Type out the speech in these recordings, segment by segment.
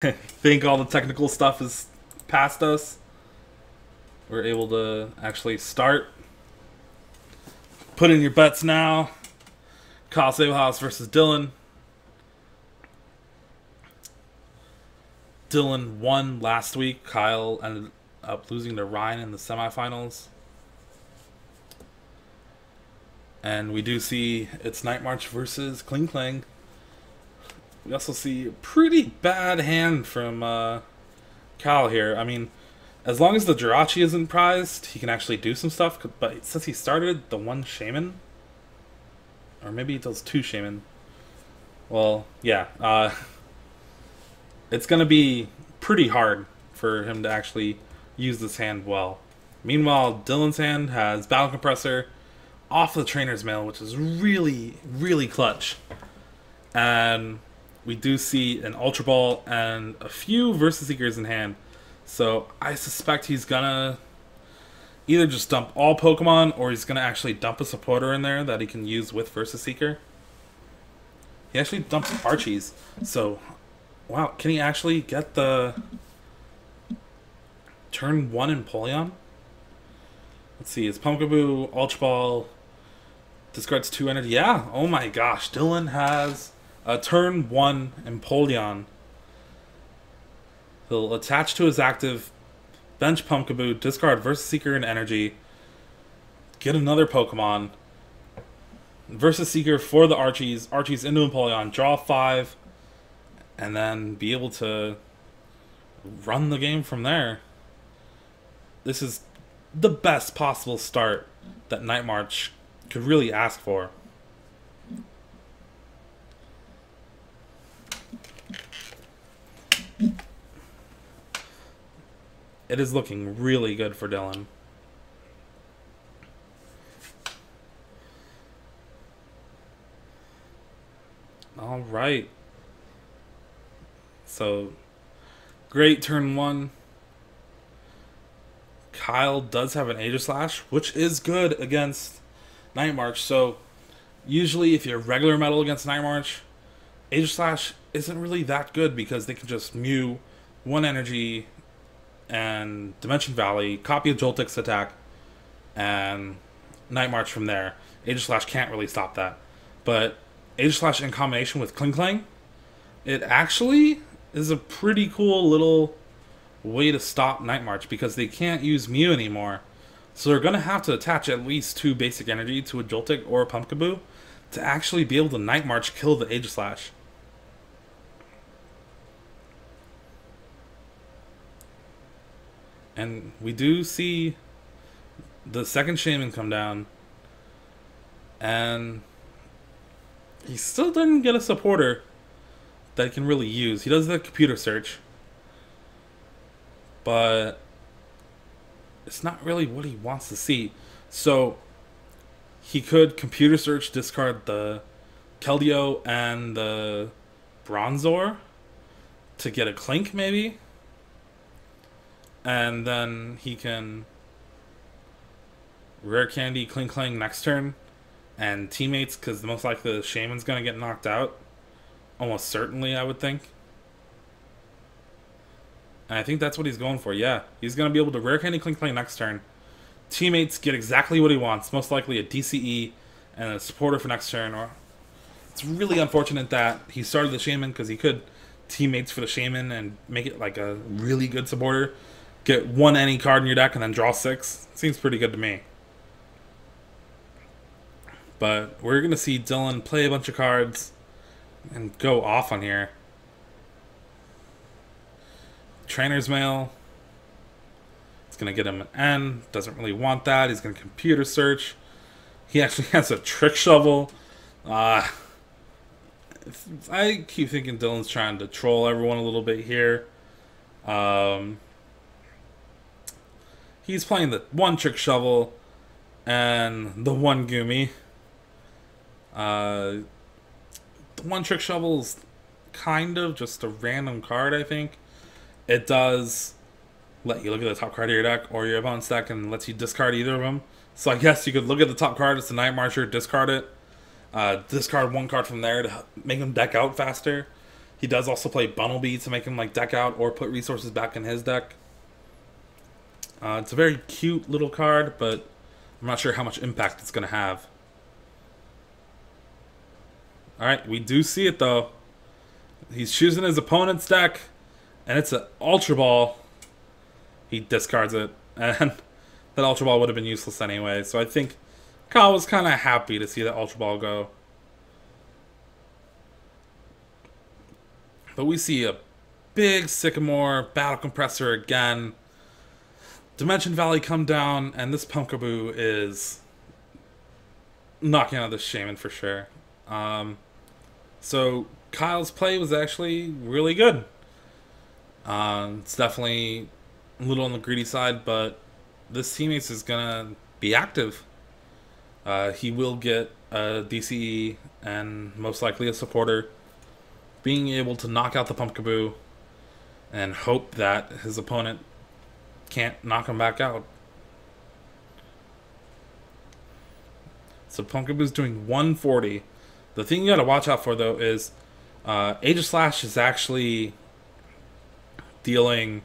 Think all the technical stuff is past us. We're able to actually start. Put in your bets now. Kyle Sablehouse versus Dylan. Dylan won last week. Kyle ended up losing to Ryan in the semifinals. And we do see it's Night March versus Kling Kling. We also see a pretty bad hand from Kyle here. I mean, as long as the Jirachi isn't prized, he can actually do some stuff. But since he started the one Shaman, or maybe he does two Shaman. Well, yeah. It's going to be pretty hard for him to actually use this hand well. Meanwhile, Dylan's hand has Battle Compressor off the Trainer's Mail, which is really, really clutch. And we do see an Ultra Ball and a few Versus Seekers in hand. So I suspect he's gonna either just dump all Pokemon, or he's gonna actually dump a supporter in there that he can use with Versus Seeker. He actually dumps Archies. So, wow, can he actually get the turn 1 Empoleon? Let's see, it's Pumpkaboo, Ultra Ball, discards 2 energy. Yeah, oh my gosh, Dylan has a turn 1 Empoleon. He'll attach to his active, bench Pumpkaboo, discard Versus Seeker and energy, get another Pokemon, Versus Seeker for the Archies, Archies into Empoleon, draw 5, and then be able to run the game from there. This is the best possible start that Night March could really ask for. It is looking really good for Dylan. All right. So, great turn 1. Kyle does have an Aegislash, which is good against Night March. So, usually if you're regular metal against Night March, Aegislash isn't really that good because they can just Mew 1 energy and Dimension Valley, copy a Joltik's attack, and Night March from there. Aegislash can't really stop that. But Aegislash in combination with Kling Kling, it actually is a pretty cool little way to stop Night March because they can't use Mew anymore. So they're going to have to attach at least 2 basic energy to a Joltik or a Pumpkaboo to actually be able to Night March kill the Aegislash. And we do see the second Shaman come down. And he still didn't get a supporter that he can really use. He does the computer search. But it's not really what he wants to see. So he could computer search, discard the Keldeo and the Bronzor to get a Clink maybe. And then he can Rare Candy Kling Kling next turn and teammates, because most likely the Shaman's going to get knocked out. Almost certainly, I would think. And I think that's what he's going for, yeah. He's going to be able to Rare Candy Kling Kling next turn. Teammates get exactly what he wants. Most likely a DCE and a supporter for next turn. Or it's really unfortunate that he started the Shaman because he could teammates for the Shaman and make it like a really good supporter. Get 1 any card in your deck and then draw 6. Seems pretty good to me. But we're going to see Dylan play a bunch of cards and go off on here. Trainer's Mail. It's going to get him an N. Doesn't really want that. He's going to computer search. He actually has a Trick Shovel. I keep thinking Dylan's trying to troll everyone a little bit here. He's playing the 1 Trick Shovel and the 1 Goomy. The 1 Trick Shovel is kind of just a random card, I think. It does let you look at the top card of your deck or your opponent's deck and lets you discard either of them. So I guess you could look at the top card, it's the Night Marcher, discard it. Discard 1 card from there to make him deck out faster. He does also play Bunnelby to make him like deck out or put resources back in his deck. It's a very cute little card, but I'm not sure how much impact it's going to have. Alright, we do see it though. He's choosing his opponent's deck, and it's an Ultra Ball. He discards it, and that Ultra Ball would have been useless anyway, so I think Kyle was kind of happy to see that Ultra Ball go. But we see a big Sycamore, Battle Compressor again. Dimension Valley come down, and this Pumpkaboo is knocking out this Shaman for sure. So Kyle's play was actually really good. It's definitely a little on the greedy side, but this teammates is gonna be active. He will get a DCE and most likely a supporter. Being able to knock out the Pumpkaboo and hope that his opponent can't knock him back out. So Pumpkaboo's doing 140. The thing you gotta watch out for though is Aegislash is actually dealing,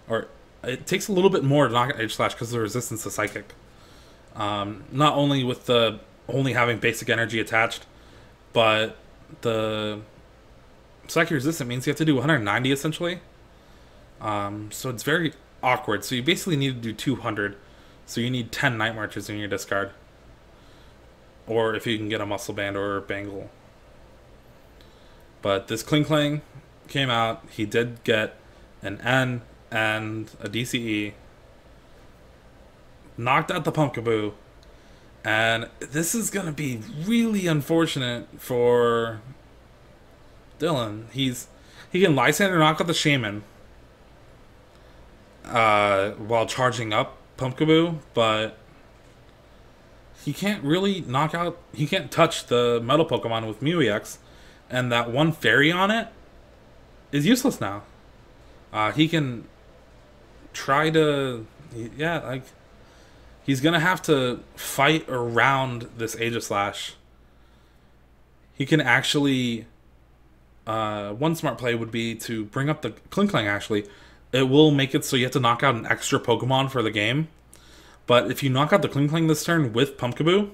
or it takes a little bit more to knock out Aegislash because of the resistance to Psychic. Not only with the only having basic energy attached, but the Psychic resistant means you have to do 190 essentially. So it's very awkward. So you basically need to do 200. So you need 10 Night Marches in your discard. Or if you can get a Muscle Band or a Bangle. But this Kling came out. He did get an N and a DCE. Knocked out the Pumpkaboo. And this is going to be really unfortunate for Dylan. He can Lysander knock out the Shaman while charging up Pumpkaboo, but he can't really knock out, he can't touch the Metal Pokemon with Mew EX, and that one Fairy on it is useless now. He can try to, yeah, like, he's gonna have to fight around this Aegislash. He can actually, one smart play would be to bring up the Kling actually. It will make it so you have to knock out an extra Pokemon for the game. But if you knock out the Kling this turn with Pumpkaboo,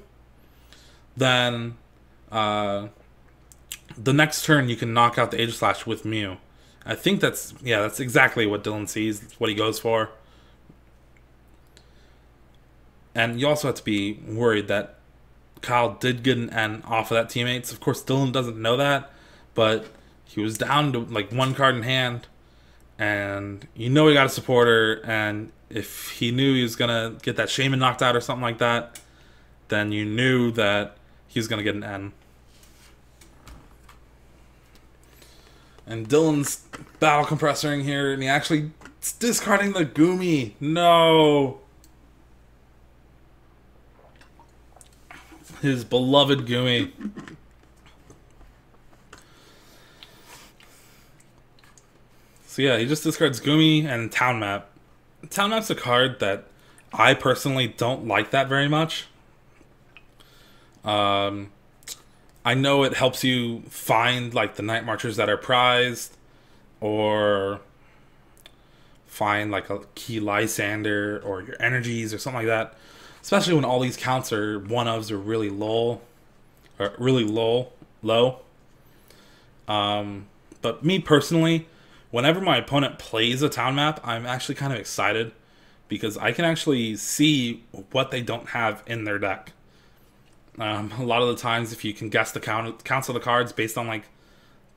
then the next turn you can knock out the Aegislash with Mew. I think that's exactly what Dylan sees. That's what he goes for. And you also have to be worried that Kyle did get an N off of that teammates. Of course, Dylan doesn't know that, but he was down to like one card in hand, and you know he got a supporter, and if he knew he was going to get that Shaman knocked out or something like that, then you knew that he was going to get an N. And Dylan's Battle Compressoring here, and he actually is discarding the Goomy. No! His beloved Goomy. So yeah, he just discards Goomy and Town Map. Town Map's a card that I personally don't like that very much. I know it helps you find like the Night Marchers that are prized, or find like a key Lysander or your energies or something like that. Especially when all these counts are one-ofs or really low. But me personally, whenever my opponent plays a town map, I'm actually kind of excited because I can actually see what they don't have in their deck. A lot of the times, if you can guess the counts of the cards based on like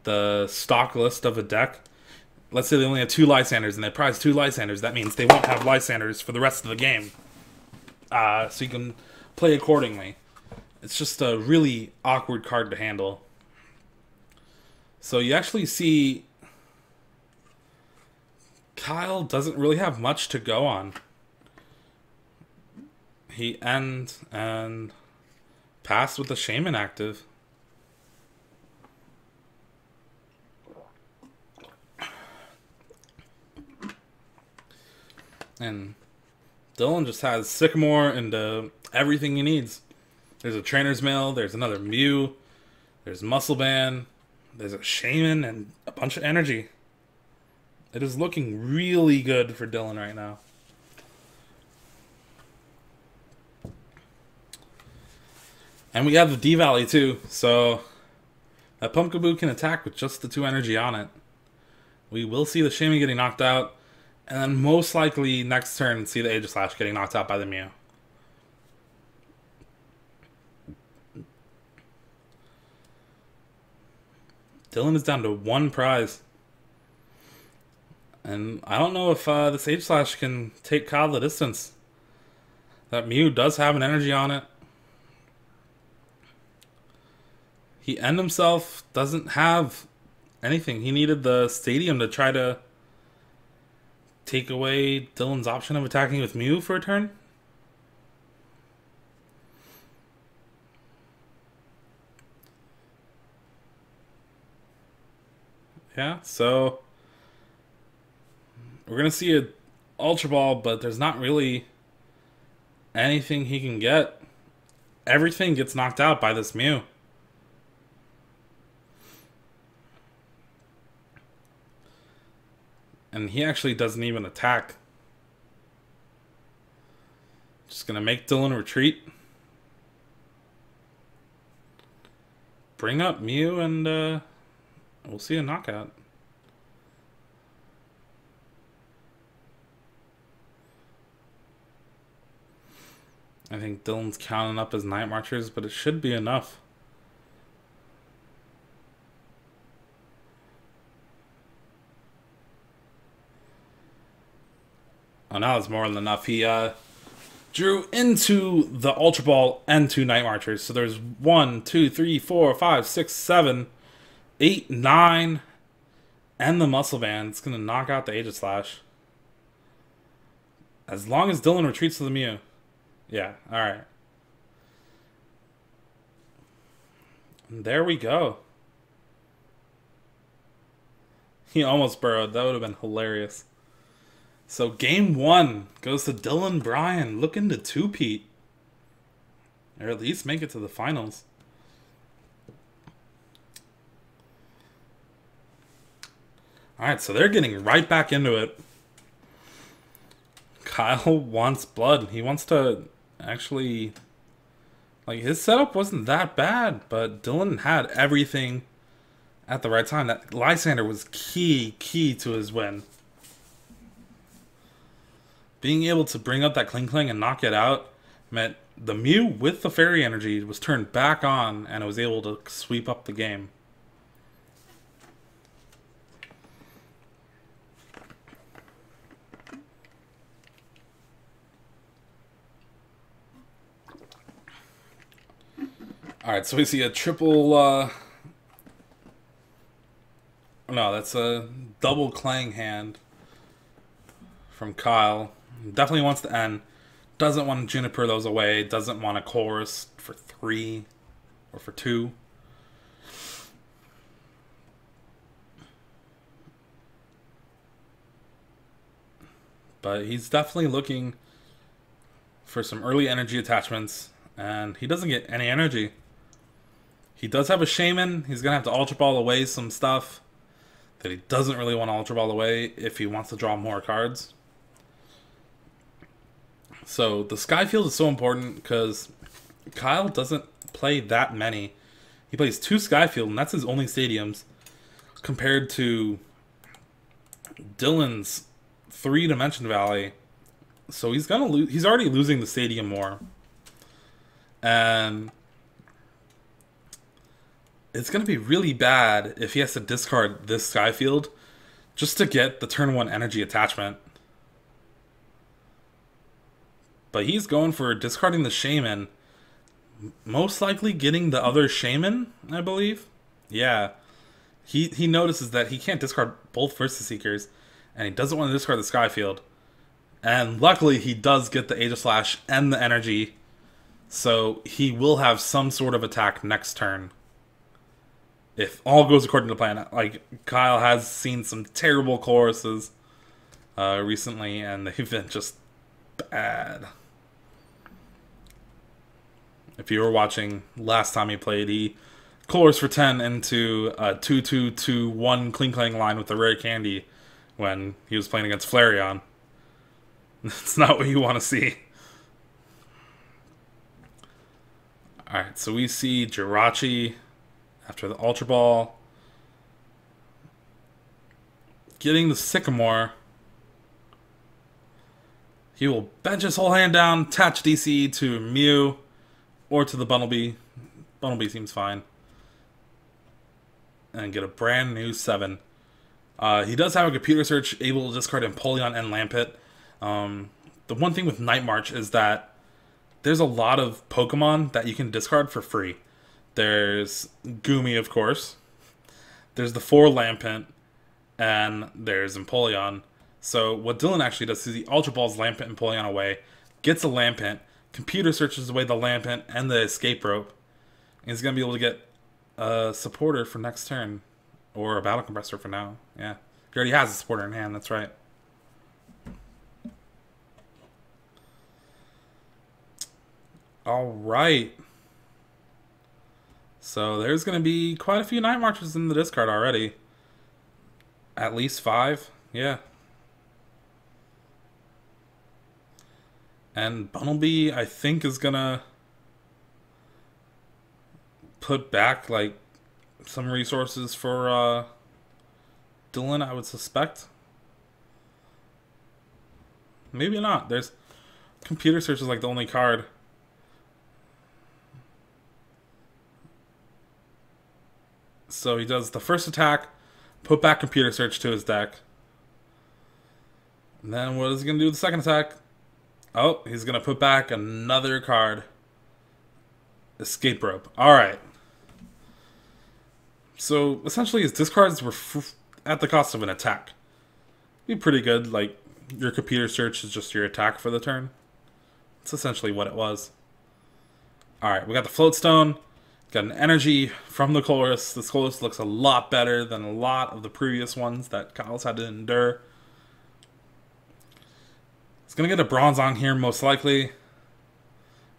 the stock list of a deck, let's say they only have 2 Lysanders and they prize 2 Lysanders, that means they won't have Lysanders for the rest of the game. So you can play accordingly. It's just a really awkward card to handle. So you actually see Kyle doesn't really have much to go on. He ends and passed with the Shaman active. And Dylan just has Sycamore and everything he needs. There's a Trainer's Mail, there's another Mew, there's Muscle Band, There's a Shaman and a bunch of energy. It is looking really good for Dylan right now. And we have the D-Valley too, so that Pumpkaboo can attack with just the 2 energy on it. We will see the Shaman getting knocked out, and then most likely next turn see the Aegislash getting knocked out by the Mew. Dylan is down to 1 prize. And I don't know if this Aegislash can take Kyle the distance. That Mew does have an energy on it. He End himself doesn't have anything. He needed the Stadium to try to take away Dylan's option of attacking with Mew for a turn. Yeah, so we're going to see a Ultra Ball, but there's not really anything he can get. Everything gets knocked out by this Mew. And he actually doesn't even attack. Just going to make Dylan retreat. Bring up Mew and we'll see a knockout. I think Dylan's counting up his Night Marchers, but it should be enough. Oh, now it's more than enough. He drew into the Ultra Ball and 2 Night Marchers. So there's 1, 2, 3, 4, 5, 6, 7, 8, 9, and the Muscle Band. It's going to knock out the Aegislash. As long as Dylan retreats to the Mew. Yeah, alright. There we go. He almost burrowed. That would have been hilarious. So game 1 goes to Dylan Bryan, looking to 2-peat. Or at least make it to the finals. Alright, so they're getting right back into it. Kyle wants blood. He wants to actually... Like, his setup wasn't that bad, but Dylan had everything at the right time. That Lysander was key to his win. Being able to bring up that Kling and knock it out meant the Mew with the Fairy Energy was turned back on, and it was able to sweep up the game. Alright, so we see a triple, no, that's a double Clang hand from Kyle. Definitely wants to end. Doesn't want to Juniper those away. Doesn't want a Chorus for 3 or for 2. But he's definitely looking for some early energy attachments, and he doesn't get any energy. He does have a Shaman. He's going to have to Ultra Ball away some stuff that he doesn't really want to Ultra Ball away if he wants to draw more cards. So the Skyfield is so important because Kyle doesn't play that many. He plays 2 Skyfield, and that's his only stadiums, compared to Dylan's 3-Dimension Valley. So he's gonna lose. He's already losing the stadium more, and it's gonna be really bad if he has to discard this Skyfield just to get the turn 1 energy attachment. But he's going for discarding the Shaman. Most likely getting the other Shaman, I believe. Yeah. He notices that he can't discard both Versus Seekers, and he doesn't want to discard the Skyfield. And luckily, he does get the Aegislash and the energy, so he will have some sort of attack next turn. If all goes according to plan. Like, Kyle has seen some terrible choruses recently, and they've been just bad. If you were watching last time he played, he Colors for 10 into a 2-2-2-1 Kling Klang line with the rare candy when he was playing against Flareon. That's not what you want to see. Alright, so we see Jirachi after the Ultra Ball getting the Sycamore. He will bench his whole hand down, attach DC to Mew or to the Bunnelby. Bunnelby seems fine. And get a brand new 7. He does have a computer search, able to discard Empoleon and Lampet. The one thing with Night March is that there's a lot of Pokemon that you can discard for free. There's Goomy, of course. There's the 4 Lampent. And there's Empoleon. So what Dylan actually does is he Ultra Balls Lampent and Empoleon away, gets a Lampent, computer searches away the Lampent and the Escape Rope, and he's going to be able to get a supporter for next turn. Or a Battle Compressor for now. Yeah. He already has a supporter in hand, that's right. Alright. So there's going to be quite a few Night Marches in the discard already. At least 5, yeah. And Bunnelby, I think, is gonna put back, like, some resources for Dylan, I would suspect. Maybe not. There's computer search is like the only card. So he does the first attack, put back computer search to his deck. And then what is he going to do with the second attack? Oh, he's going to put back another card. Escape Rope. Alright. So, essentially his discards were at the cost of an attack. Be pretty good, like, your computer search is just your attack for the turn. That's essentially what it was. Alright, we got the Floatstone. Got an energy from the Colress. This Colress looks a lot better than a lot of the previous ones that Kyle's had to endure. He's going to get a Bronzong here, most likely.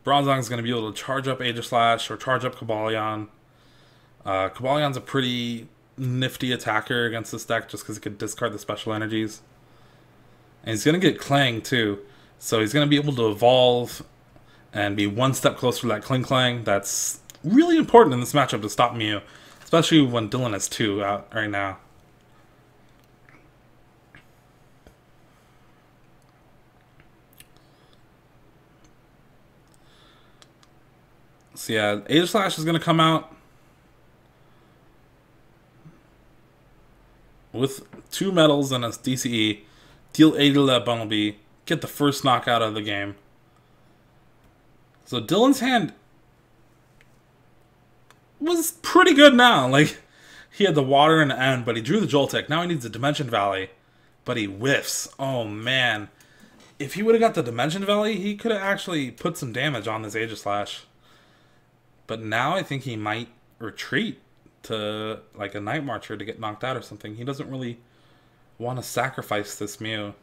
Bronzong's going to be able to charge up Aegislash or charge up Cobalion. Cabalion's a pretty nifty attacker against this deck just because he could discard the special energies. And he's going to get Clang, too. So he's going to be able to evolve and be one step closer to that Kling Klang. That's really important in this matchup to stop Mew, especially when Dylan has 2 out right now. So yeah, Aegislash is going to come out with 2 medals and a DCE, deal 8 to that Bunnelby, get the first knockout of the game. So Dylan's hand was pretty good now. Like, he had the water in the end, but he drew the Joltik. Now he needs the Dimension Valley, but he whiffs. Oh, man. If he would have got the Dimension Valley, he could have actually put some damage on this Aegislash. But now I think he might retreat to, like, a Night Marcher to get knocked out or something. He doesn't really want to sacrifice this Mew.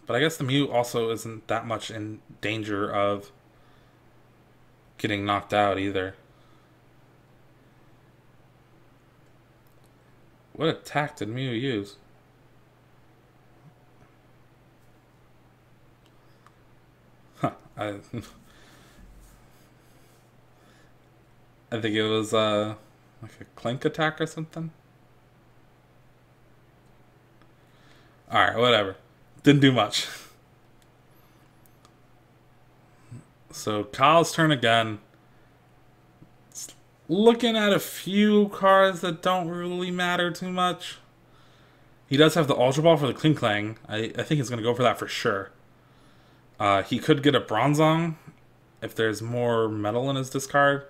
But I guess the Mew also isn't that much in danger of getting knocked out either. What attack did Mew use? Huh. I think it was like a Clank attack or something. Alright, whatever. Didn't do much. So Kyle's turn again. Looking at a few cards that don't really matter too much. He does have the Ultra Ball for the Kling Klang. I think he's going to go for that for sure. He could get a Bronzong if there's more metal in his discard,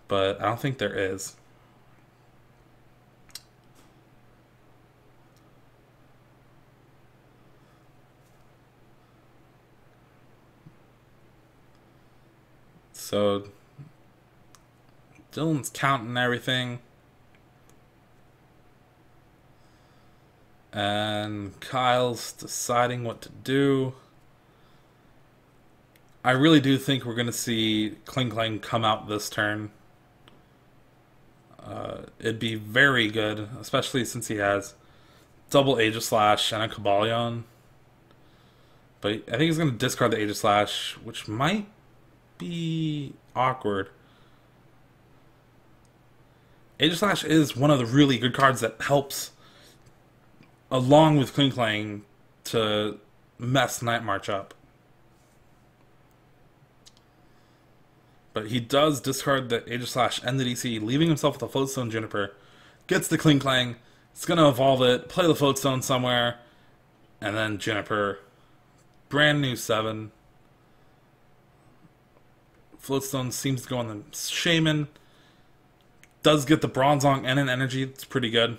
but I don't think there is. So Dylan's counting everything. And Kyle's deciding what to do. I really do think we're going to see Kling Klang come out this turn. It'd be very good, especially since he has double Aegislash and a Cobalion. But I think he's going to discard the Aegislash, which might be awkward. Aegislash is one of the really good cards that helps, along with Kling Klang, to mess Night March up. But he does discard the Aegislash and the DC, leaving himself with a Floatstone Juniper. Gets the Kling Klang. It's going to evolve it, play the Floatstone somewhere, and then Juniper. Brand new 7. Floatstone seems to go on the Shaman. Does get the Bronzong and an Energy. It's pretty good.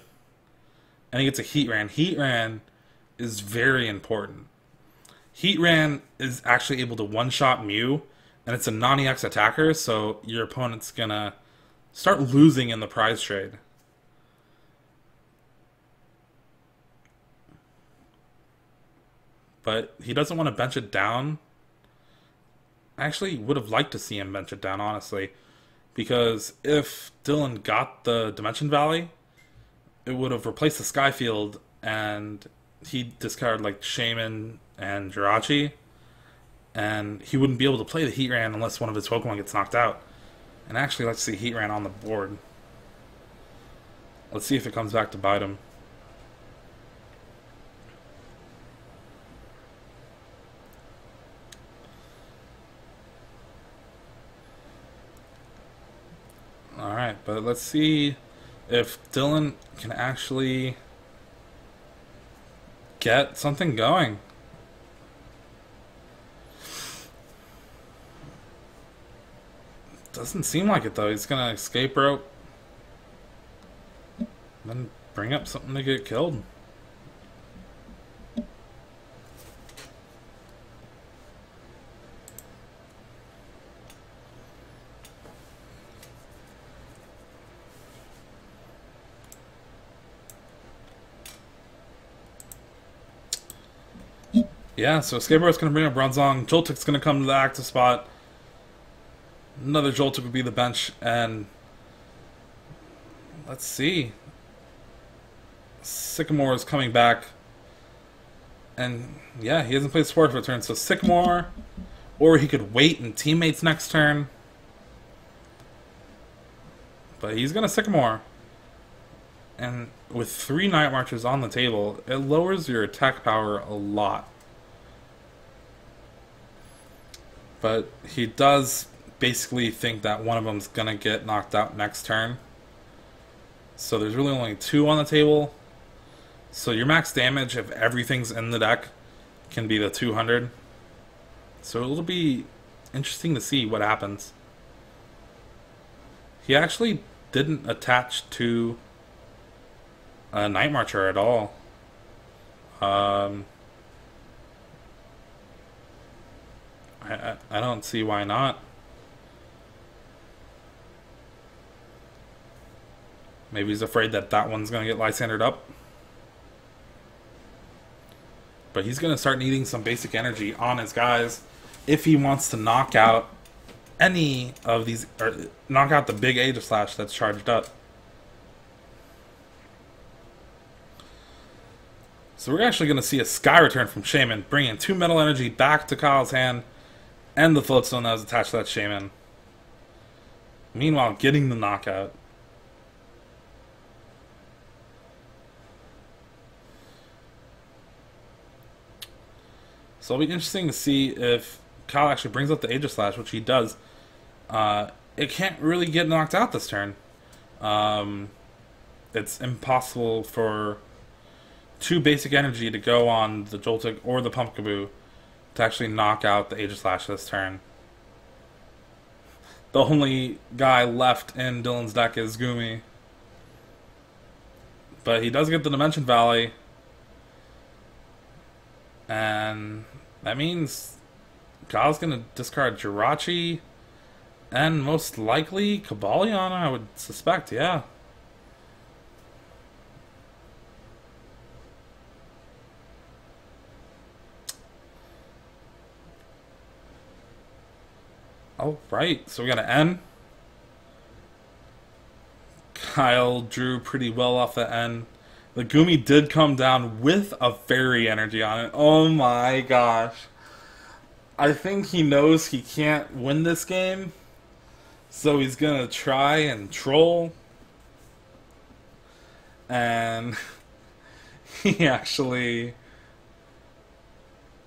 And he gets a Heatran. Heatran is very important. Heatran is actually able to one-shot Mew, and it's a non-EX attacker, so your opponent's gonna start losing in the prize trade. But he doesn't want to bench it down. I actually would have liked to see him bench it down, honestly. Because if Dylan got the Dimension Valley, it would have replaced the Skyfield, and he'd discard like Shaman and Jirachi, and he wouldn't be able to play the Heatran unless one of his Pokemon gets knocked out. And actually, let's see Heatran on the board. Let's see if it comes back to bite him. Alright, but let's see if Dylan can actually get something going. Doesn't seem like it though. He's gonna escape rope, then bring up something to get killed. Yeah, so Escape Rope's gonna bring up Bronzong. Joltik's gonna come to the active spot. Another Joltik would be the bench, and let's see. Sycamore is coming back, and yeah, he hasn't played support for a turn, so Sycamore, or he could wait and Teammates next turn. But he's gonna Sycamore, and with 3 Night Marches on the table, it lowers your attack power a lot. But he does basically think that one of them's gonna get knocked out next turn. So there's really only 2 on the table. So your max damage, if everything's in the deck, can be the 200. So it'll be interesting to see what happens. He actually didn't attach to a Night Marcher at all. I don't see why not. Maybe he's afraid that that one's going to get Lysandered up. But he's going to start needing some basic energy on his guys if he wants to knock out any of these, or knock out the big Aegislash that's charged up. So we're actually going to see a Sky Return from Shaman, bringing 2 Metal Energy back to Kyle's hand, and the Floatstone that was attached to that Shaman. Meanwhile, getting the knockout. So it'll be interesting to see if Kyle actually brings up the Aegislash, which he does. It can't really get knocked out this turn. It's impossible for 2 basic energy to go on the Joltik or the Pumpkaboo to actually knock out the Aegislash this turn. The only guy left in Dylan's deck is Goomy. But he does get the Dimension Valley. And that means Kyle's going to discard Jirachi and most likely Cobalion, I would suspect, yeah. Alright, so we got an N. Kyle drew pretty well off the N. The Gumi did come down with a fairy energy on it. Oh my gosh. I think he knows he can't win this game, so he's gonna try and troll. And he actually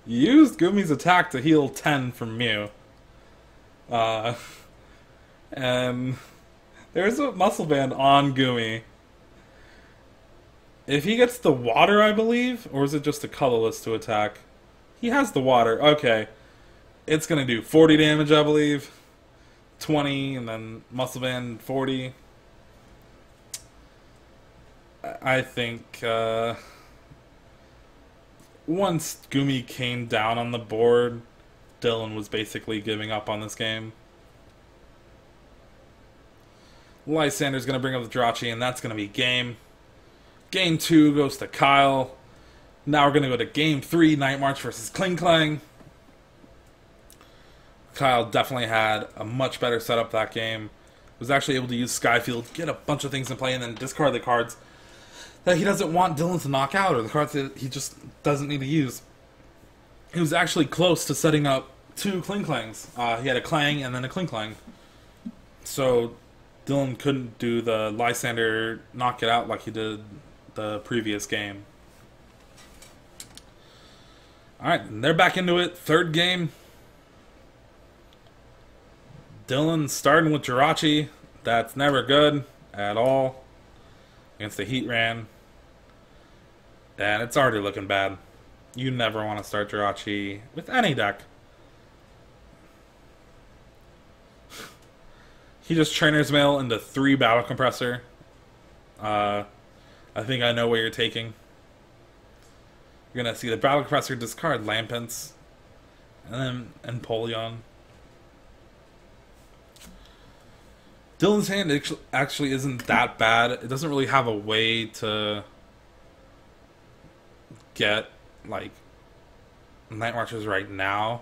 used Gumi's attack to heal 10 from Mew. And there's a muscle band on Gumi. If he gets the water, I believe, or is it just a colorless to attack? He has the water. Okay. It's going to do 40 damage, I believe. 20, and then muscle band 40. I think once Gumi came down on the board, Dylan was basically giving up on this game. Lysander's going to bring up the Jirachi, and that's going to be game. Game 2 goes to Kyle. Now we're going to go to Game 3, Night March versus Klinklang. Kyle definitely had a much better setup that game. Was actually able to use Skyfield, get a bunch of things in play, and then discard the cards that he doesn't want Dylan to knock out, or the cards that he just doesn't need to use. He was actually close to setting up 2 Klinklangs. He had a Klang and then a Klinklang. So Dylan couldn't do the Lysander knock it out like he did the previous game. Alright, they're back into it. Third game. Dylan starting with Jirachi. That's never good at all against the Heatran. And it's already looking bad. You never want to start Jirachi with any deck. He just Trainer's Mail into 3 Battle Compressor. I think I know what you're taking. You're going to see the Battle Compressor discard Lampents. And then Empoleon. Dylan's hand actually isn't that bad. It doesn't really have a way to get, like, Night Marches right now.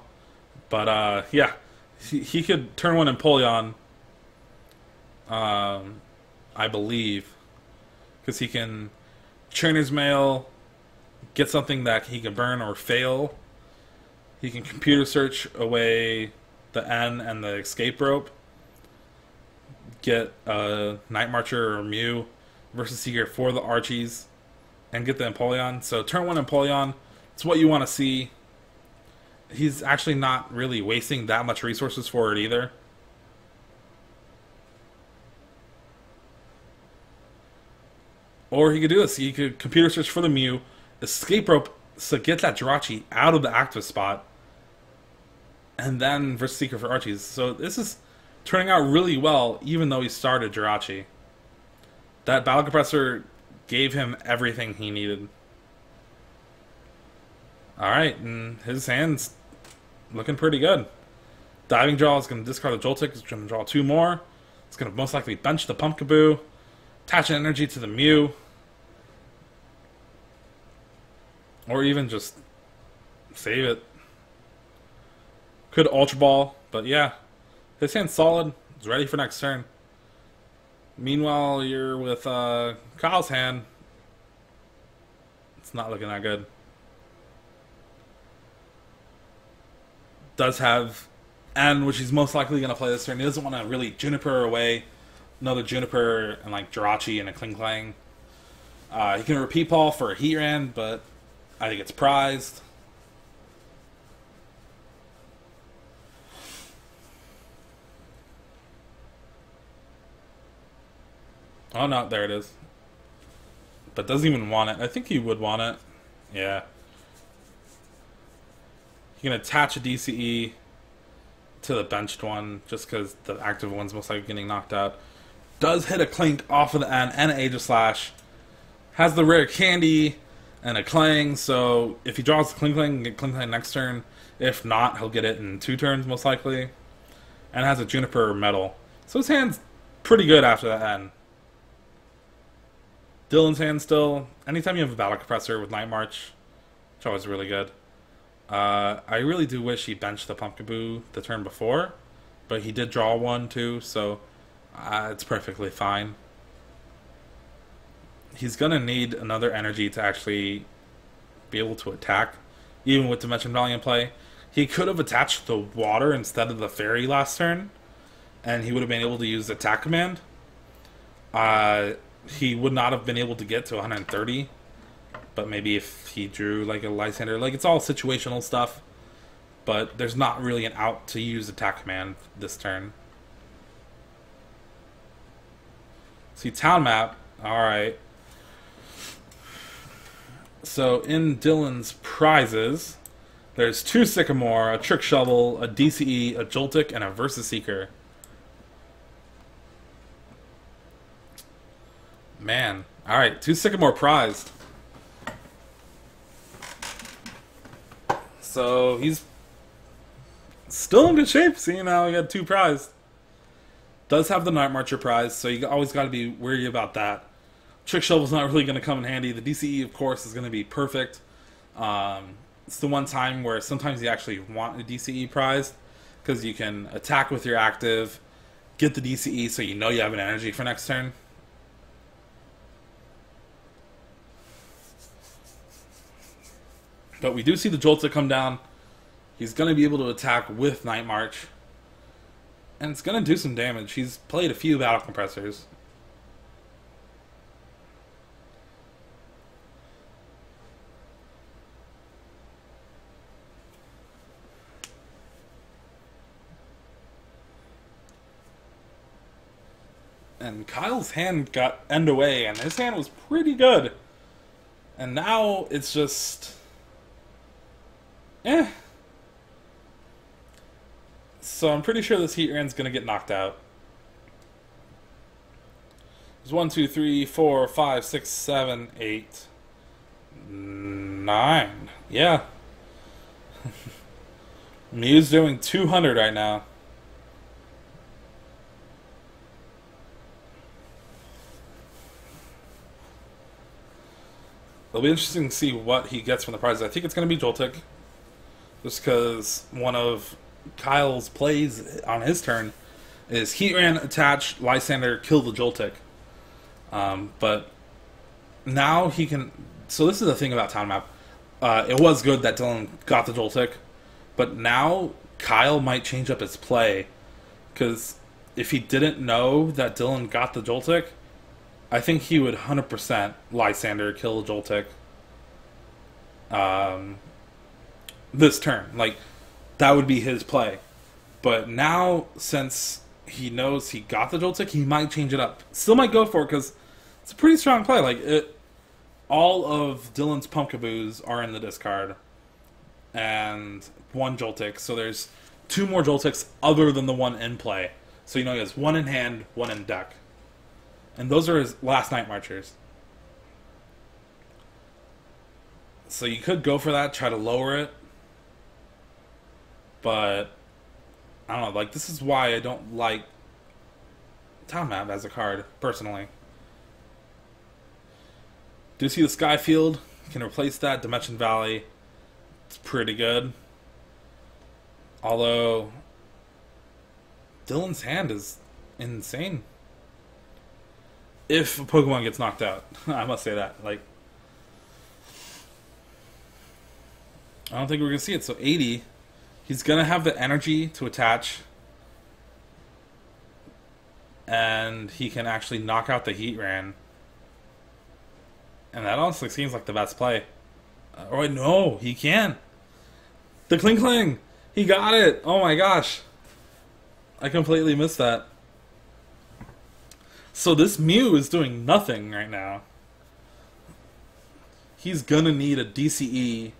But, yeah. He could turn one Empoleon, I believe. Because he can Trainer's Mail, get something that he can burn or fail. He can Computer Search away the N and the Escape Rope. Get a Night Marcher or Mew versus Seeker for the Archies. And get the Empoleon. So turn 1 Empoleon. It's what you want to see. He's actually not really wasting that much resources for it either. Or he could do this. He could Computer Search for the Mew, Escape Rope to get that Jirachi out of the active spot, and then versus Seeker for Archies. So this is turning out really well, even though he started Jirachi. That Battle Compressor gave him everything he needed. Alright, and his hand's looking pretty good. Diving Jaw is going to discard the Joltik. It's going to draw 2 more. It's going to most likely bench the Pumpkaboo. Attach an energy to the Mew. Or even just save it. Could Ultra Ball, but yeah. His hand's solid. It's ready for next turn. Meanwhile, you're with Kyle's hand. It's not looking that good. Does have N, which he's most likely going to play this turn. He doesn't want to really Juniper away. Another Juniper and like Jirachi and a Klinklang. He can repeat Paul for a Heatran, but I think it's prized. Oh no, there it is. But doesn't even want it. I think he would want it. Yeah. He can attach a DCE to the benched one, just because the active one's most likely getting knocked out. Does hit a Clink off of the N and an Aegislash. Has the rare Candy and a Clang, so if he draws the Klinklang, get Klinklang next turn. If not, he'll get it in 2 turns, most likely. And has a Juniper Metal. So his hand's pretty good after that N. Dylan's hand still, anytime you have a Battle Compressor with Night March, it's always really good. I really do wish he benched the Pumpkaboo the turn before, but he did draw one too, so it's perfectly fine. He's gonna need another energy to actually be able to attack, even with Dimension Valley in play. He could have attached the water instead of the fairy last turn, and he would have been able to use attack command. He would not have been able to get to 130, but maybe if he drew like a Lysander, like it's all situational stuff. But there's not really an out to use attack command this turn. See, town map. Alright. So in Dylan's prizes, there's 2 Sycamore, a Trick Shovel, a DCE, a Joltik, and a Versus Seeker. Man. Alright, 2 Sycamore prized. So he's still in good shape, seeing how he got 2 prized. Does have the Night Marcher prize, so you always got to be wary about that. Trick Shovel's not really going to come in handy. The DCE, of course, is going to be perfect. It's the one time where sometimes you actually want a DCE prize, because you can attack with your active, get the DCE so you know you have an energy for next turn. But we do see the Joltik come down. He's going to be able to attack with Night March. And it's going to do some damage. He's played a few Battle Compressors. And Kyle's hand got end away, and his hand was pretty good. And now it's just... So I'm pretty sure this Heatran's gonna get knocked out. There's 1, 2, 3, 4, 5, 6, 7, 8, 9. Yeah. Mew's doing 200 right now. It'll be interesting to see what he gets from the prizes. I think it's going to be Joltik. Just because one of Kyle's plays on his turn is Heatran, attach, Lysander, kill the Joltik. But now he can... So this is the thing about Town Map. It was good that Dylan got the Joltik, but now Kyle might change up his play. Because if he didn't know that Dylan got the Joltik, I think he would 100% Lysander kill the Joltik. This turn. Like, that would be his play. But now, since he knows he got the Joltik, he might change it up. Still might go for it, because it's a pretty strong play. Like, all of Dylan's Pumpkaboos are in the discard. And 1 Joltik. So there's 2 more Joltiks other than the one in play. So, you know, he has 1 in hand, 1 in deck. And those are his last Night Marchers. So you could go for that, try to lower it. But, I don't know, like, this is why I don't like Town Map as a card, personally. Do you see the Skyfield? You can replace that. Dimension Valley. It's pretty good. Although, Dylan's hand is insane. If a Pokemon gets knocked out. I must say that. Like, I don't think we're going to see it. So 80, he's going to have the energy to attach. And he can actually knock out the Heatran. And that honestly seems like the best play. Oh, no, he can. The Kling Kling! He got it! Oh my gosh. I completely missed that. So this Mew is doing nothing right now. He's gonna need a DCE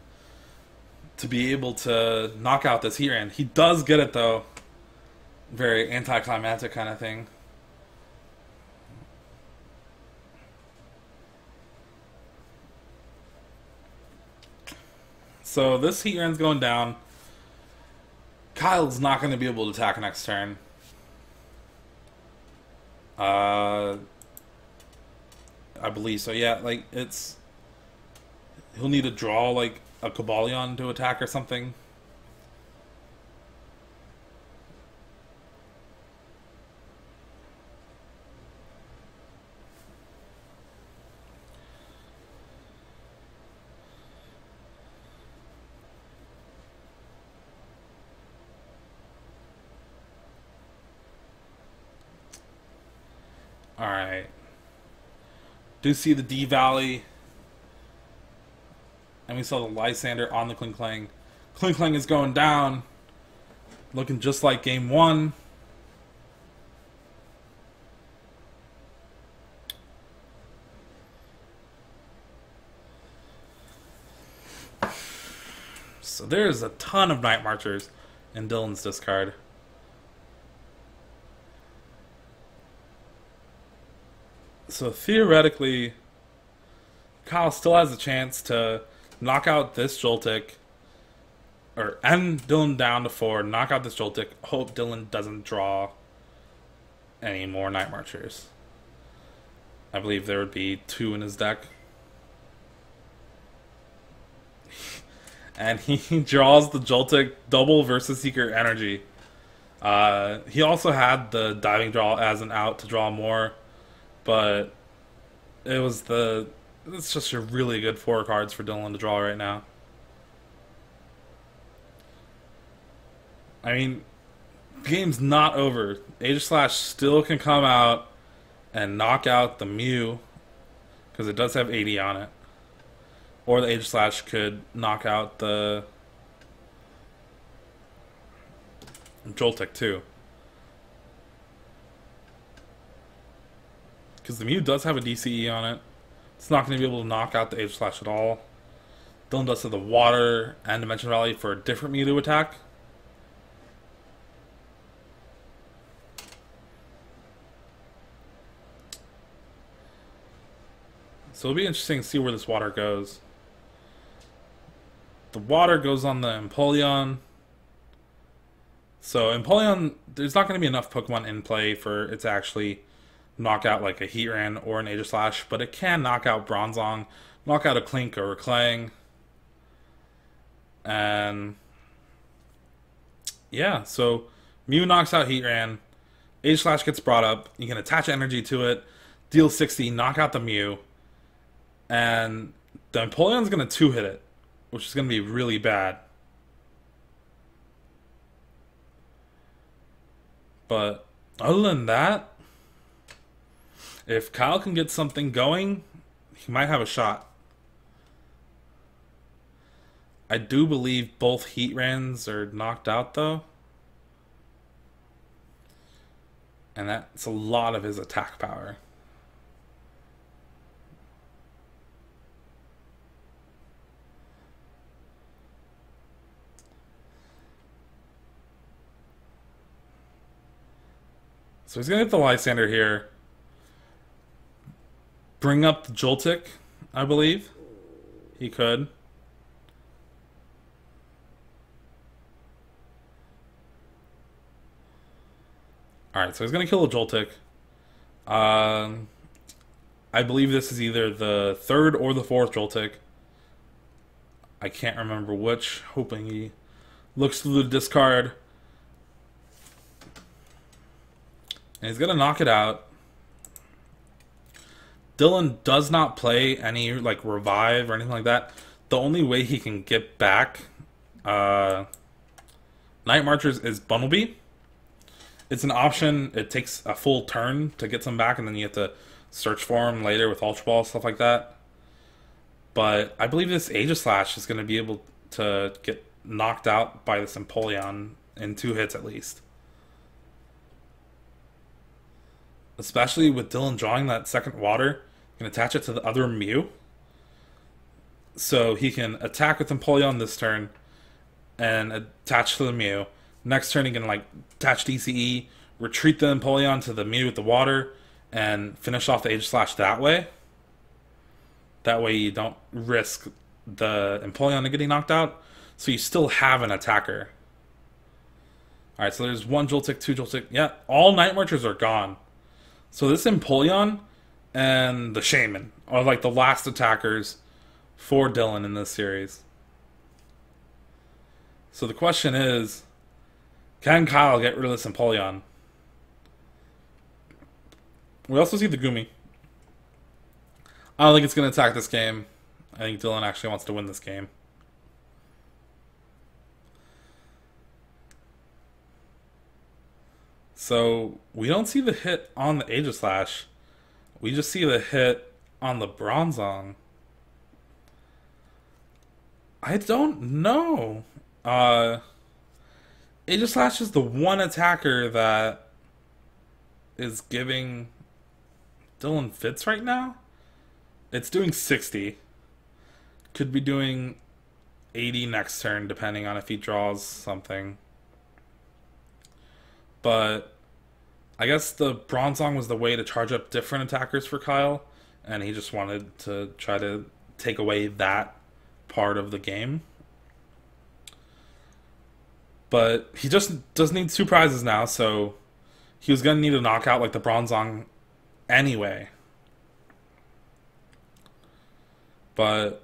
to be able to knock out this Heatran. He does get it though. Very anticlimactic kind of thing. So this Heatran's going down. Kyle's not going to be able to attack next turn. I believe so. Yeah, like it's... He'll need to draw like a Cobalion to attack or something. Alright. Do see the D Valley. And we saw the Lysander on the Klinklang. Klinklang is going down. Looking just like game 1. So there's a ton of Night Marchers in Dylan's discard. So theoretically, Kyle still has a chance to knock out this Joltik, or end Dylan down to 4, knock out this Joltik, hope Dylan doesn't draw any more Night Marchers. I believe there would be 2 in his deck. And he draws the Joltik double versus Seeker Energy. He also had the Diving Draw as an out to draw more, but it's just a really good 4 cards for Dylan to draw right now. I mean, the game's not over. Aegislash still can come out and knock out the Mew, because it does have 80 on it. Or the Aegislash could knock out the Joltik too. Because the Mew does have a DCE on it. It's not going to be able to knock out the Aegislash at all. Dylan does have the Water and Dimension Valley for a different Mew to attack. So it'll be interesting to see where this Water goes. The Water goes on the Empoleon. So Empoleon, there's not going to be enough Pokemon in play for it to actually knock out like a Heatran or an Aegislash, but it can knock out Bronzong, knock out a Klink or a Klang. And yeah, so Mew knocks out Heatran, Aegislash gets brought up, you can attach energy to it, deal 60, knock out the Mew, and the Empoleon's going to 2-hit it, which is going to be really bad. But other than that, if Kyle can get something going, he might have a shot. I do believe both Heatrans are knocked out, though. And that's a lot of his attack power. So he's going to get the Lysander here. Bring up the Joltik, I believe. He could. Alright, so he's going to kill a Joltik. I believe this is either the 3rd or the 4th Joltik. I can't remember which. Hoping he looks through the discard. And he's going to knock it out. Dylan does not play any like revive or anything like that. The only way he can get back Night Marchers is Bunnelby. It's an option. It takes a full turn to get some back, and then you have to search for him later with Ultra Ball, stuff like that. But I believe this Aegislash is going to be able to get knocked out by this Empoleon in 2 hits at least. Especially with Dylan drawing that second Water, you can attach it to the other Mew. So he can attack with Empoleon this turn and attach to the Mew. Next turn he can like attach DCE, retreat the Empoleon to the Mew with the Water, and finish off the Aegislash that way. That way you don't risk the Empoleon getting knocked out, so you still have an attacker. Alright, so there's 1 Joltik, 2 Joltik. Yeah, all Night Marchers are gone. So this Empoleon and the Shaman are like the last attackers for Dylan in this series. So the question is, can Kyle get rid of this Empoleon? We also see the Gumi. I don't think it's going to attack this game. I think Dylan actually wants to win this game. So we don't see the hit on the Aegislash. We just see the hit on the Bronzong. I don't know. Uh, Aegislash is the one attacker that is giving Dylan fits right now. It's doing 60. Could be doing 80 next turn, depending on if he draws something. But I guess the Bronzong was the way to charge up different attackers for Kyle, and he just wanted to try to take away that part of the game. But he just does need 2 prizes now, so he was going to need a knockout like the Bronzong anyway. But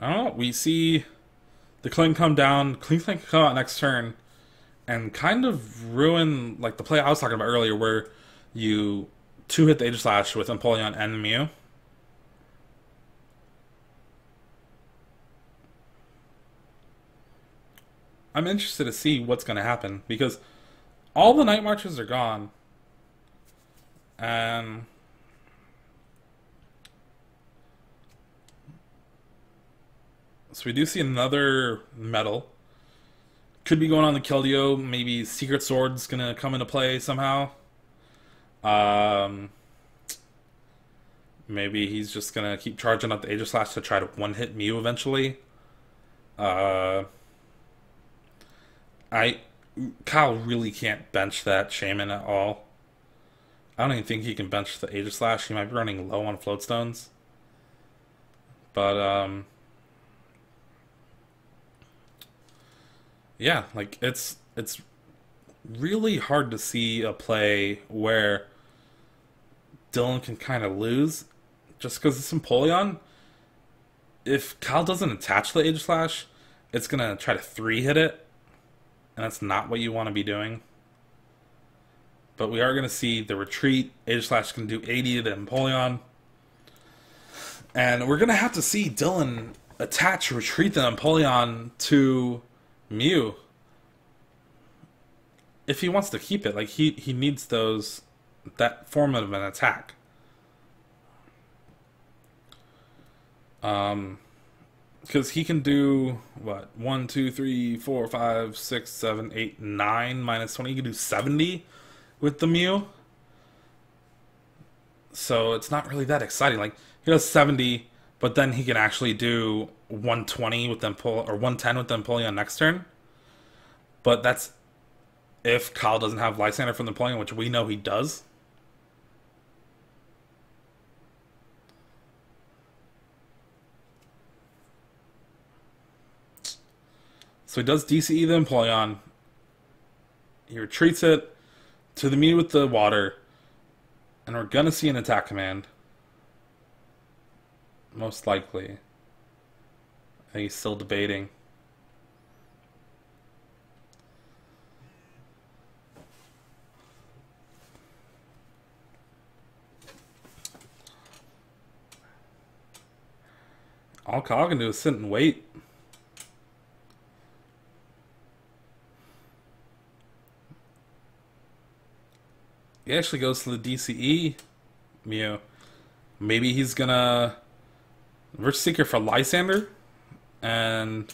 I don't know. We see the Kling come down. Kling can come out next turn and kind of ruin like the play I was talking about earlier, where you 2-hit the Aegislash with Empoleon and Mew. I'm interested to see what's going to happen because all the Night Marches are gone, and so we do see another metal. Could be going on the Keldeo. Maybe Secret Sword's gonna come into play somehow. Um, Maybe he's just gonna keep charging up the Aegislash to try to one-hit Mew eventually. Uh, I Kyle really can't bench that Shaman at all. I don't even think he can bench the Aegislash. He might be running low on Floatstones. But yeah, like it's really hard to see a play where Dylan can kind of lose just because it's Empoleon. If Kyle doesn't attach the Aegislash, it's gonna try to 3-hit it, and that's not what you want to be doing. But we are gonna see the retreat. Aegislash can do 80 to Empoleon, and we're gonna have to see Dylan retreat the Empoleon to Mew if he wants to keep it. Like he needs that form of an attack. Because he can do what 1, 2, 3, 4, 5, 6, 7, 8, 9 minus 20. He can do 70 with the Mew. So it's not really that exciting. Like he does 70, but then he can actually do 120 with them or 110 with them pulling on next turn. But that's if Kyle doesn't have Lysander from the Empoleon, which we know he does. So he does DCE the Empoleon. He retreats it to the Mew with the water. And we're going to see an attack command. Most likely. I think he's still debating. All Kyle can do is sit and wait. He actually goes to the DCE Mew. Maybe he's gonna Rift Seeker for Lysander, and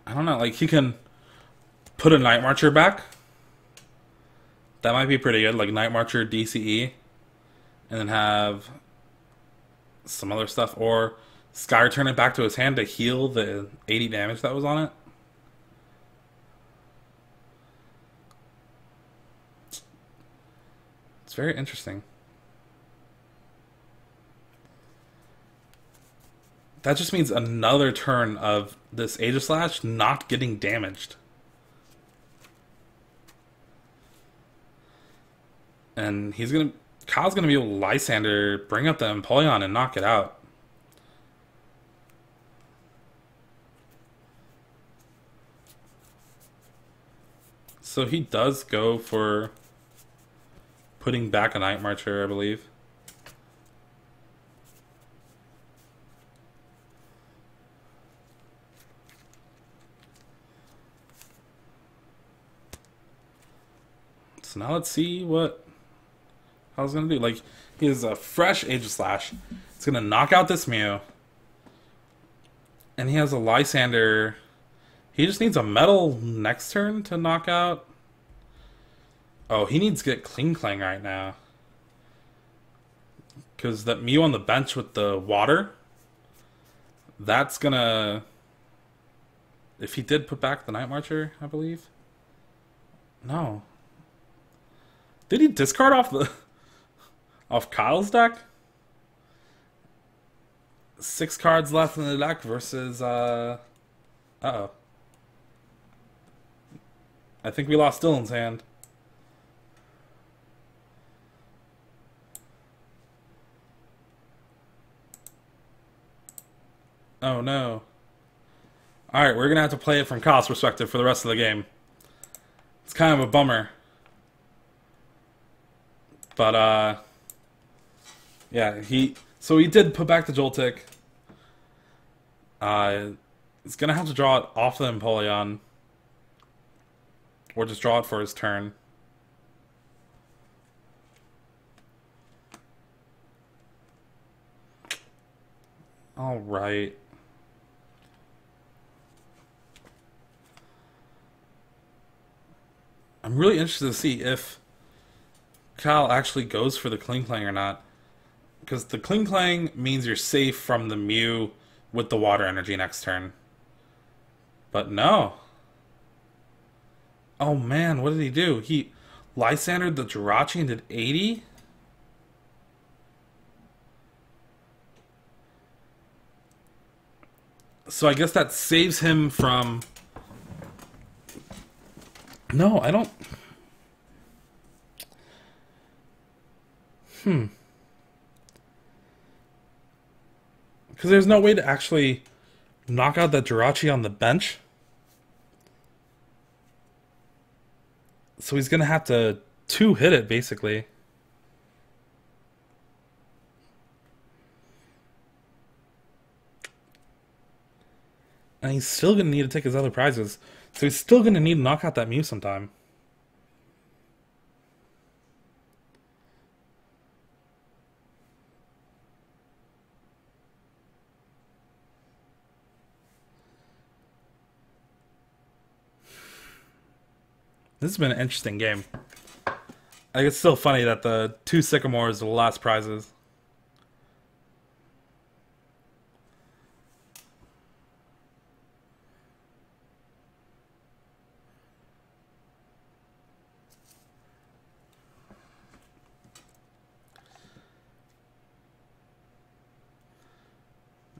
I don't know, like he can put a Night Marcher back. That might be pretty good, like Night Marcher DCE, and then have some other stuff, or Sky turn it back to his hand to heal the 80 damage that was on it. It's very interesting. That just means another turn of this Aegislash not getting damaged. And Kyle's gonna be able to Lysander, bring up the Empoleon, and knock it out. So he does go for putting back a Night Marcher, I believe. So now let's see what How's it gonna do? Like, he has a fresh Aegislash. It's gonna knock out this Mew. And he has a Lysander. He just needs a Metal next turn to knock out. Oh, he needs to get Klinklang right now. Because that Mew on the bench with the water, that's gonna... If he did put back the Night Marcher, I believe. No. Did he discard off the... off Kyle's deck? 6 cards left in the deck versus, uh-oh. I think we lost Dylan's hand. Oh, no. Alright, we're gonna have to play it from Kyle's perspective for the rest of the game. It's kind of a bummer. But, yeah, so he did put back the Joltik. He's gonna have to draw it off the Empoleon. Or just draw it for his turn. Alright. I'm really interested to see if Kyle actually goes for the Klinklang or not. Because the Klinklang means you're safe from the Mew with the water energy next turn. But no. Oh man, what did he do? He Lysandered the Jirachi and did 80? So I guess that saves him from... No, I don't... Because there's no way to actually knock out that Jirachi on the bench. So he's going to have to two-hit it, basically. And he's still going to need to take his other prizes. So he's still going to need to knock out that Mew sometime. This has been an interesting game. I think it's still funny that the 2 Sycamores are the last prizes.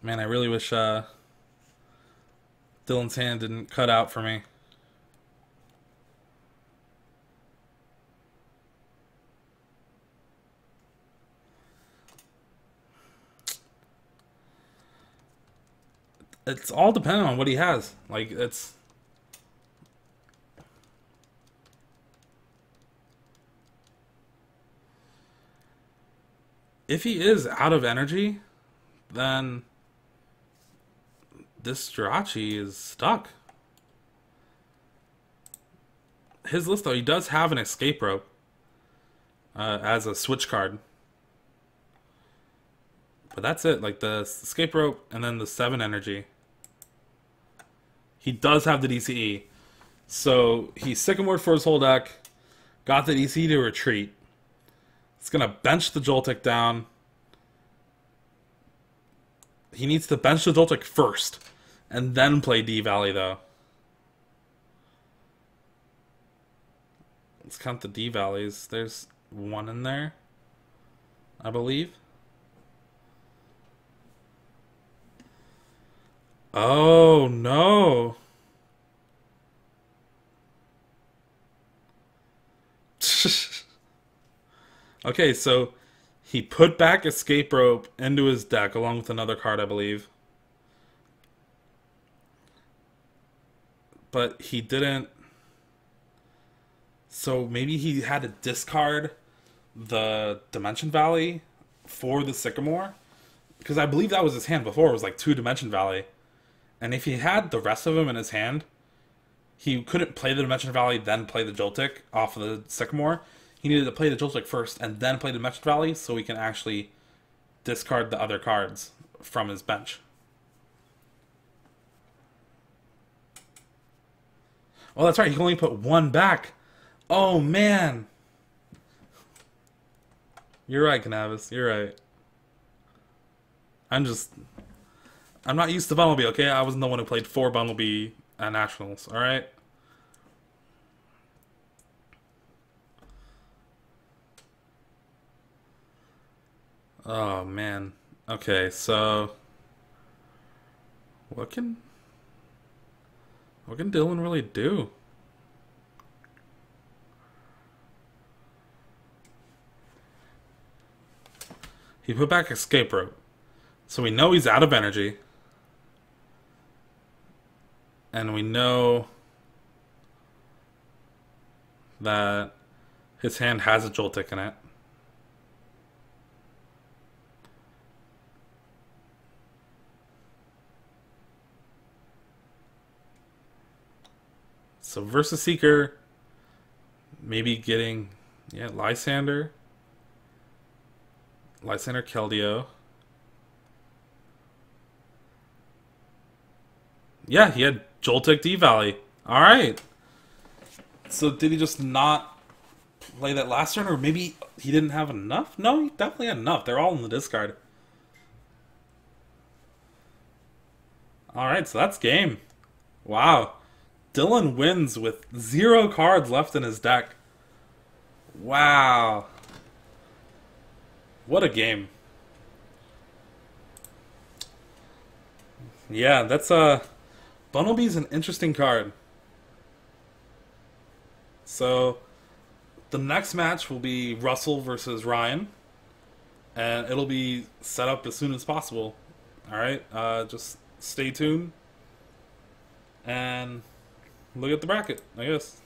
Man, I really wish Dylan's hand didn't cut out for me. It's all dependent on what he has. Like, it's... If he is out of energy, then this Jirachi is stuck. His list, though, he does have an Escape Rope as a switch card. But that's it. Like, the Escape Rope and then the 7 energy. He does have the DCE. So, he Sycamored for his whole deck. Got the DCE to retreat. It's going to bench the Joltik down. He needs to bench the Joltik first. And then play D-Valley, though. Let's count the D-Valleys. There's 1 in there, I believe. Oh, no. Okay, so he put back Escape Rope into his deck along with another card, I believe. But he didn't... So maybe he had to discard the Dimension Valley for the Sycamore? Because I believe that was his hand before. It was like 2 Dimension Valley. And if he had the rest of them in his hand, he couldn't play the Dimension Valley, then play the Joltik off of the Sycamore. he needed to play the Joltik first and then play the Metched Valley so he can actually discard the other cards from his bench. Oh, that's right. He can only put one back. Oh, man. You're right, Cannabis. You're right. I'm not used to Bumblebee, okay? I wasn't the one who played 4 Bumblebee at Nationals, alright? Oh, man. Okay, so... What can Dylan really do? He put back Escape Rope. So we know he's out of energy. And we know that his hand has a Joltik in it. So versus Seeker, maybe getting, yeah, Lysander, Keldeo. Yeah, he had Joltik D-Valley. Alright. So did he just not play that last turn? Or maybe he didn't have enough? No, he definitely had enough. They're all in the discard. Alright, so that's game. Wow. Dylan wins with 0 cards left in his deck. Wow. What a game. Yeah, that's Bumblebee's an interesting card. So the next match will be Russell versus Ryan. And it'll be set up as soon as possible. Alright, just stay tuned. And look at the bracket, I guess.